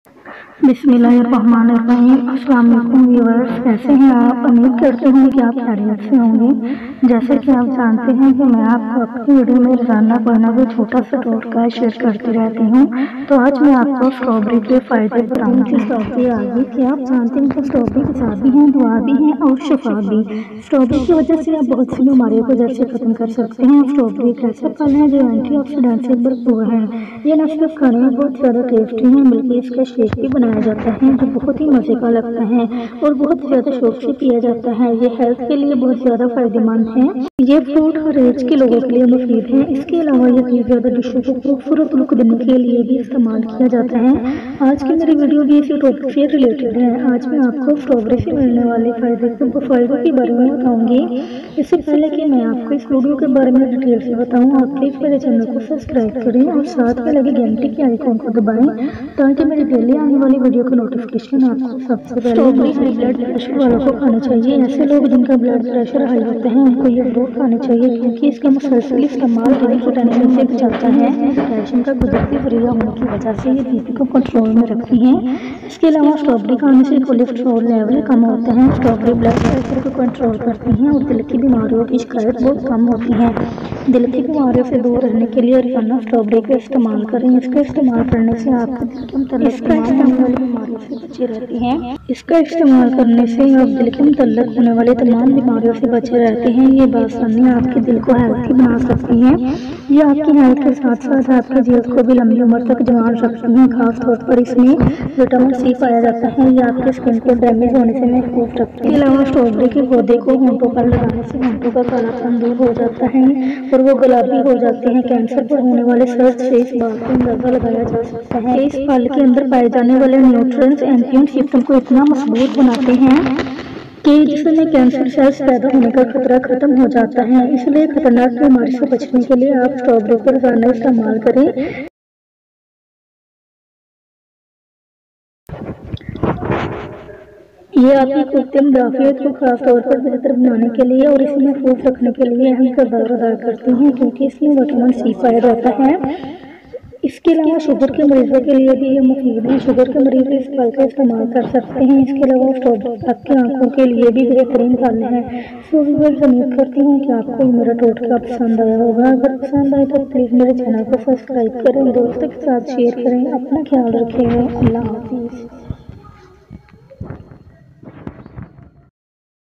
बिस्मिल्लाहिर्रहमानिर्रहीम। अस्सलाम वालेकुम व्यूअर्स, कैसे हैं आप? उम्मीद करती हूँ कि आप खैरियत से होंगे। जैसे कि आप जानते हैं कि मैं आपको अपनी वीडियो में रोजाना कोई ना कोई छोटा सा टोटका शेयर करती रहती हूँ। तो आज मैं आपको स्ट्रॉबेरी के फायदे बताऊंगी। स्ट्रॉबेरी आगे कि आप जानते हैं कि स्ट्रॉबेरी गुज़ा भी हैं, दुआ भी हैं और शिफा भी। स्ट्रॉबेरी की वजह से आप बहुत सी बीमारियों को जड़ से खत्म कर सकते हैं। स्ट्रॉबेरी एक ऐसा फल है जो एंटीऑक्सीडेंट से भरपूर है। ये न सिर्फ खाने में बहुत ज़्यादा टेस्टी है बल्कि इसका शेक भी बनाया जाता है जो बहुत ही मज़े का लगता है और बहुत ज़्यादा शौक से पिया जाता है। ये हेल्थ के लिए बहुत ज़्यादा फायदेमंद है। ये फ्रूट हर एज के लोगों के लिए मुफीद है। इसके अलावा ये कई ज़्यादा डिशों को खूबसूरत लुक देने के लिए भी इस्तेमाल किया जाता है। आज की मेरी वीडियो भी इसी टॉपिक से रिलेटेड है। आज मैं आपको स्ट्रॉबेरी से मिलने वाले फायदों के बारे में बताऊंगी। इससे पहले कि मैं आपको इस वीडियो के बारे में डिटेल से बताऊं, आप प्लीज़ मेरे चैनल को सब्सक्राइब करें और साथ में लगे घंटे के आइकॉन को दबाएं ताकि मेरी डेली आने वाली वीडियो का नोटिफिकेशन आपको सबसे पहले हाई ब्लड प्रेशर वालों को खाना चाहिए। ऐसे लोग जिनका ब्लड प्रेशर हाई होता है उनको ये फ्रूट खाना चाहिए क्योंकि इसका मुसलसल इस्तेमाल दिल को टेंशन से बचाता है। कैल्शियम का कुदरती जरिया होने की वजह से ये बीपी को कंट्रोल में रखती है। इसके अलावा स्ट्रॉबेरी खाने से कोलेस्ट्रॉल लेवल कम होता है। स्ट्रॉबेरी ब्लड प्रेशर को कंट्रोल करती हैं और दिल की बीमारियों की शिकायत बहुत कम होती है। दिल की बीमारियों से दूर रहने के लिए रोजाना स्ट्रॉबेरी का इस्तेमाल करें। इसका इस्तेमाल करने से आपके दिल के मुतल्लिक होने वाली बीमारियों से बचे रहते हैं। इसका इस्तेमाल करने से आप दिल के मुतल्लिक होने वाले तमाम बीमारियों से बचे रहते हैं। ये बासानी आपके दिल को हेल्थी बना सकती है। ये आपकी हेल्थ के साथ साथ आपके जेल को भी लंबी उम्र तक जवान रखती हैं। खासतौर पर इसमें विटामिन सी पाया जाता है। ये आपके स्किन को डैमेज होने से महफूज रखती है। इसके अलावा स्ट्रॉबेरी के पौधे को होंठों पर लगाने से होंठों का कालापन दूर हो जाता है और वो गुलाबी हो जाते हैं। कैंसर पर होने वाले सर्च से इस बात का अंदाजा लगाया जा सकता है। इस फल के अंदर पाए जाने वाले न्यूट्रिएंट्स एंटी सिस्टम को इतना मजबूत बनाते हैं कि जिसमें कैंसर सेल्स पैदा होने का खतरा खत्म हो जाता है। इसलिए खतरनाक बीमारी से बचने के लिए आप स्ट्रॉबेरी को रोजाना इस्तेमाल करें। ये आपकी कृत्रिम मुदाफ़ियत को खास तौर पर बेहतर बनाने के लिए और इसे महफूज रखने के लिए अहम किरदार अदा करती हैं क्योंकि इसमें विटामिन सी पाया जाता है। इसके अलावा शुगर के मरीजों के लिए भी ये मुफीद है। शुगर के मरीज इस फल का इस्तेमाल कर सकते हैं। इसके अलावा स्ट्रॉबेरी आपकी आंखों के लिए भी बेहतरीन फल है। सो व्यूअर्स, उम्मीद करती हूँ कि आपको मेरा टोटका पसंद आया होगा। अगर पसंद आए तो प्लीज़ मेरे चैनल को सब्सक्राइब करें, दोस्तों के साथ शेयर करें। अपना ख्याल रखिएगा। अल्लाह हाफिज़।